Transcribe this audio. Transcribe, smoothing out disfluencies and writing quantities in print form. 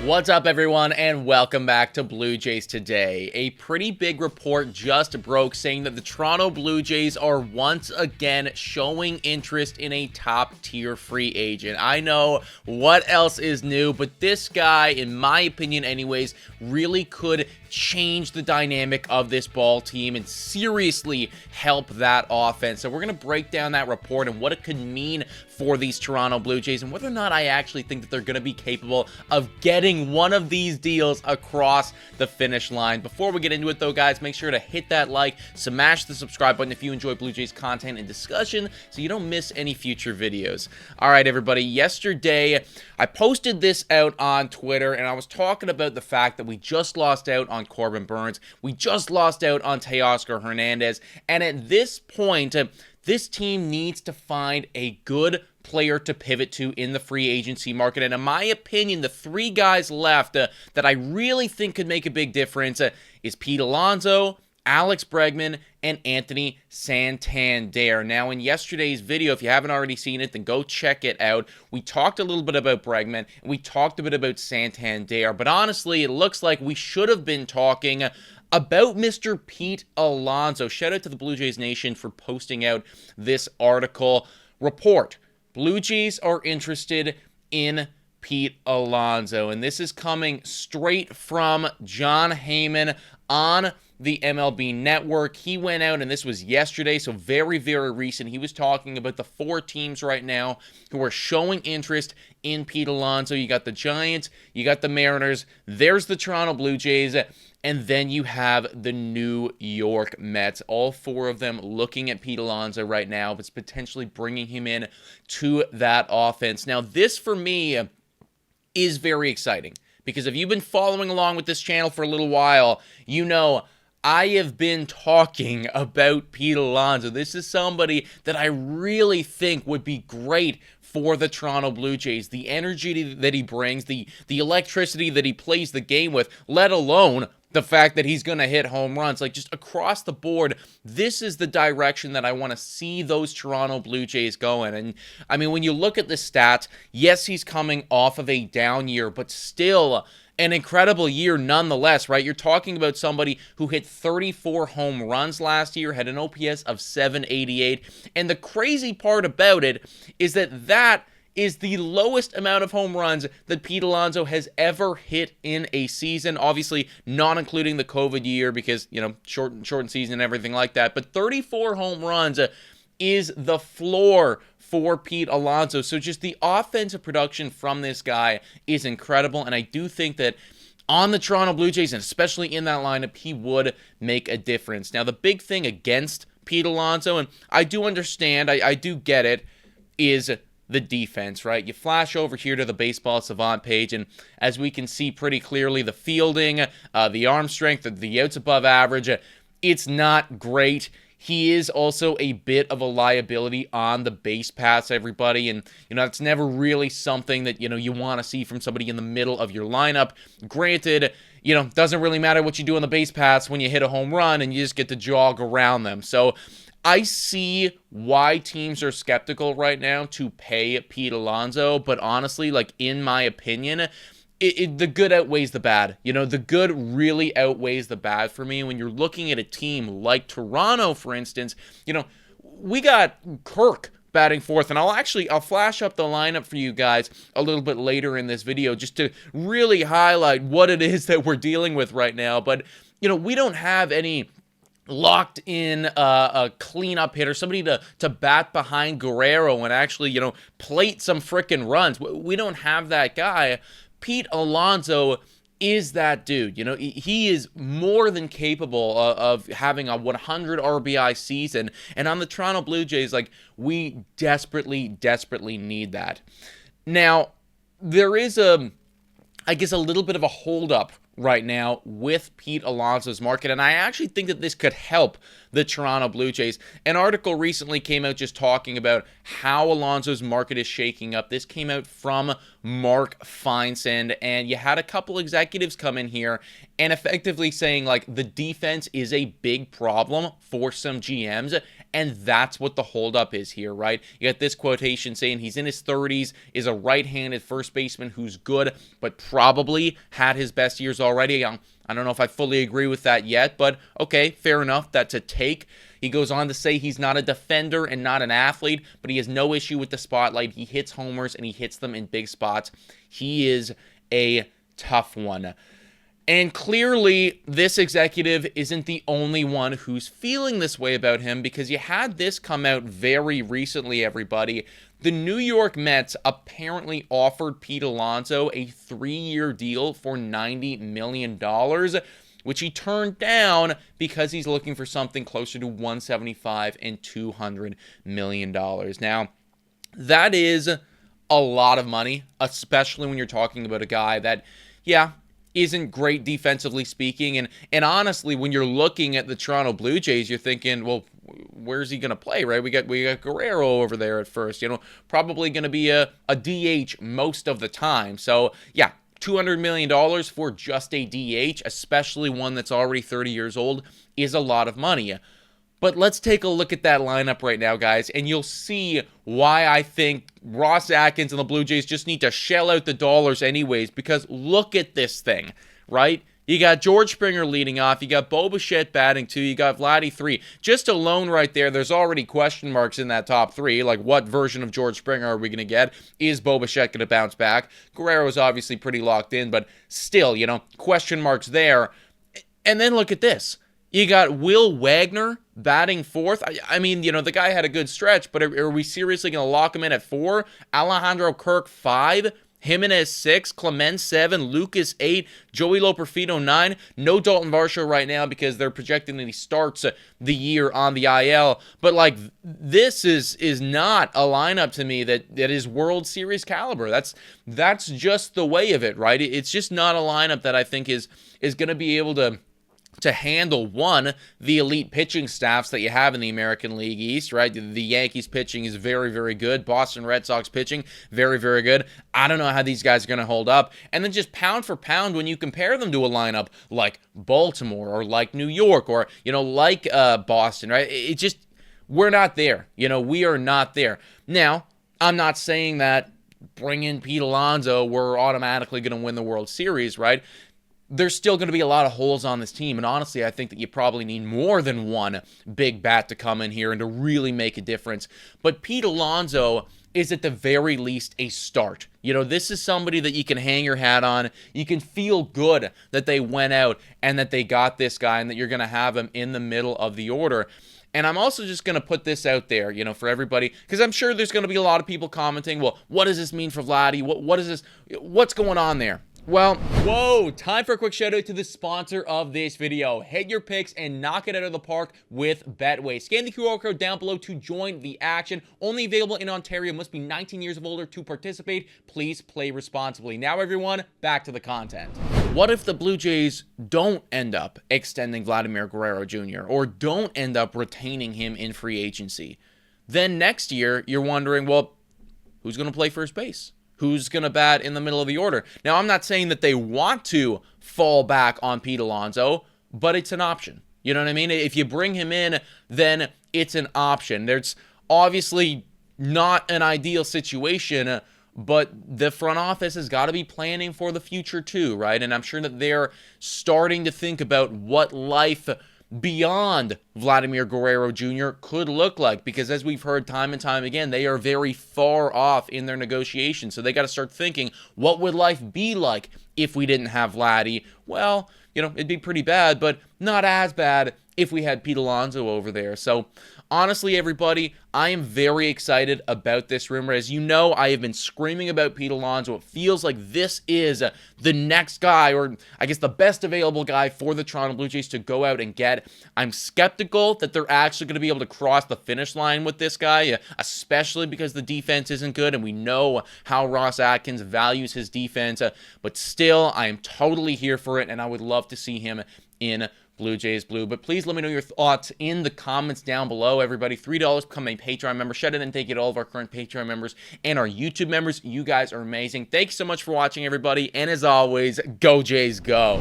What's up, everyone, and welcome back to Blue Jays Today. A pretty big report just broke saying that the Toronto Blue Jays are once again showing interest in a top-tier free agent. I know what else is new, but this guy, in my opinion anyways, really could change the dynamic of this ball team and seriously help that offense. So we're going to break down that report and what it could mean for these Toronto Blue Jays and whether or not I actually think that they're going to be capable of getting one of these deals across the finish line. Before we get into it though, guys, make sure to hit that like, smash the subscribe button if you enjoy Blue Jays content and discussion so you don't miss any future videos. All right, everybody, yesterday I posted this out on Twitter and I was talking about the fact that we just lost out on Corbin Burnes. We just lost out on Teoscar Hernandez. And at this point, this team needs to find a good player to pivot to in the free agency market. And in my opinion, the three guys left that I really think could make a big difference is Pete Alonso, Alex Bregman, and Anthony Santander. Now, in yesterday's video, if you haven't already seen it, then go check it out. We talked a little bit about Bregman, and we talked a bit about Santander, but honestly, it looks like we should have been talking about Mr. Pete Alonso. Shout out to the Blue Jays Nation for posting out this article. Report: Blue Jays are interested in Pete Alonso, and this is coming straight from Jon Heyman on the MLB Network. He went out, and this was yesterday, so very, very recent. He was talking about the four teams right now who are showing interest in Pete Alonso. You got the Giants, you got the Mariners, there's the Toronto Blue Jays, and then you have the New York Mets. All four of them looking at Pete Alonso right now, but it's potentially bringing him in to that offense. Now, this for me is very exciting because if you've been following along with this channel for a little while, you know I have been talking about Pete Alonso. This is somebody that I really think would be great for the Toronto Blue Jays. The energy that he brings, the electricity that he plays the game with, let alone the fact that he's going to hit home runs. Like, just across the board, this is the direction that I want to see those Toronto Blue Jays going. And, I mean, when you look at the stats, yes, he's coming off of a down year, but still an incredible year nonetheless, right? You're talking about somebody who hit 34 home runs last year, had an OPS of 788, and the crazy part about it is that is the lowest amount of home runs that Pete Alonso has ever hit in a season. Obviously, not including the COVID year because, you know, shortened season and everything like that. But 34 home runs is the floor for Pete Alonso. So just the offensive production from this guy is incredible. And I do think that on the Toronto Blue Jays, and especially in that lineup, he would make a difference. Now, the big thing against Pete Alonso, and I do understand, I do get it, is the defense, right? You flash over here to the Baseball Savant page, and as we can see pretty clearly, the fielding, the arm strength, the outs above average, it's not great. He is also a bit of a liability on the base paths, everybody, and, you know, it's never really something that, you know, you want to see from somebody in the middle of your lineup. Granted, you know, doesn't really matter what you do on the base paths when you hit a home run and you just get to jog around them. So I see why teams are skeptical right now to pay Pete Alonso, but honestly, like, in my opinion, the good outweighs the bad. You know, the good really outweighs the bad for me. When you're looking at a team like Toronto, for instance, you know, we got Kirk batting fourth, and I'll flash up the lineup for you guys a little bit later in this video just to really highlight what it is that we're dealing with right now. But, you know, we don't have any locked in a cleanup hitter, somebody to bat behind Guerrero and actually, you know, plate some frickin' runs. We don't have that guy. Pete Alonso is that dude. You know, he is more than capable of having a 100 RBI season. And on the Toronto Blue Jays, like, we desperately, desperately need that. Now, there is I guess, a little bit of a holdup right now with Pete Alonso's market, and I actually think that this could help the Toronto Blue Jays. An article recently came out just talking about how Alonso's market is shaking up. This came out from Mark Feinsand, and you had a couple executives come in here and effectively saying, like, the defense is a big problem for some GMs, and that's what the holdup is here, right? You got this quotation saying he's in his 30s, is a right-handed first baseman who's good, but probably had his best years already. I don't know if I fully agree with that yet, but okay, fair enough. That's a take. He goes on to say he's not a defender and not an athlete, but he has no issue with the spotlight. He hits homers, and he hits them in big spots. He is a tough one. And clearly, this executive isn't the only one who's feeling this way about him, because you had this come out very recently, everybody. The New York Mets apparently offered Pete Alonso a 3-year deal for $90 million, which he turned down because he's looking for something closer to $175 and $200 million. Now, that is a lot of money, especially when you're talking about a guy that, yeah, isn't great defensively speaking. And honestly, when you're looking at the Toronto Blue Jays, you're thinking, well, where's he going to play, right? We got Guerrero over there at first, probably going to be a DH most of the time. So, yeah, $200 million for just a DH, especially one that's already 30 years old, is a lot of money. But let's take a look at that lineup right now, guys, and you'll see why I think Ross Atkins and the Blue Jays just need to shell out the dollars anyways, because look at this thing, right? You got George Springer leading off, you got Bo Bichette batting 2, you got Vladdy 3. Just alone right there's already question marks in that top 3, like what version of George Springer are we going to get? Is Bo Bichette going to bounce back? Guerrero's obviously pretty locked in, but still, question marks there. And then look at this. You got Will Wagner batting 4th. I mean, the guy had a good stretch, but are we seriously going to lock him in at 4? Alejandro Kirk 5, Jimenez 6, Clemens 7, Lucas 8, Joey Loperfido 9. No Dalton Varsho right now because they're projecting that he starts the year on the IL. But this is not a lineup to me that is World Series caliber. That's just the way of it, right? It's just not a lineup that I think is going to be able to handle, one, the elite pitching staffs that you have in the American League East, right? The Yankees pitching is very, very good. Boston Red Sox pitching, very, very good. I don't know how these guys are going to hold up. And then just pound for pound, when you compare them to a lineup like Baltimore or like New York or, like Boston, right? It just, we're not there. We are not there. Now, I'm not saying that bring in Pete Alonso, we're automatically going to win the World Series, right? There's still going to be a lot of holes on this team, and honestly, I think that you probably need more than one big bat to come in here and to really make a difference. But Pete Alonso is at the very least a start. This is somebody that you can hang your hat on. You can feel good that they went out and that they got this guy and that you're going to have him in the middle of the order. And I'm also just going to put this out there, for everybody, because I'm sure there's going to be a lot of people commenting, well, what does this mean for Vladdy? What is this? What's going on there? Well, whoa, time for a quick shout out to the sponsor of this video. Hit your picks and knock it out of the park with Betway. Scan the QR code down below to join the action. Only available in Ontario. Must be 19 years of older to participate. Please play responsibly. Now, everyone, back to the content. What if the Blue Jays don't end up extending Vladimir Guerrero Jr. or don't end up retaining him in free agency? Then next year, you're wondering, well, who's going to play first base? Who's going to bat in the middle of the order? Now, I'm not saying that they want to fall back on Pete Alonso, but it's an option. You know what I mean? If you bring him in, then it's an option. There's obviously not an ideal situation, but the front office has got to be planning for the future too, right? And I'm sure that they're starting to think about what life beyond Vladimir Guerrero Jr. could look like, because as we've heard time and time again, they are very far off in their negotiations. So they got to start thinking, what would life be like if we didn't have Vladdy? Well, it'd be pretty bad, but not as bad if we had Pete Alonso over there. So honestly, everybody, I am very excited about this rumor. As you know, I have been screaming about Pete Alonso. It feels like this is the next guy, or I guess the best available guy for the Toronto Blue Jays to go out and get. I'm skeptical that they're actually going to be able to cross the finish line with this guy, especially because the defense isn't good, and we know how Ross Atkins values his defense. But still, I am totally here for it, and I would love to see him in Blue Jays Blue. But please let me know your thoughts in the comments down below, everybody. $3 become a Patreon member. Shout out and thank you to all of our current Patreon members and our YouTube members. You guys are amazing. Thanks so much for watching, everybody. And as always, go Jays, go.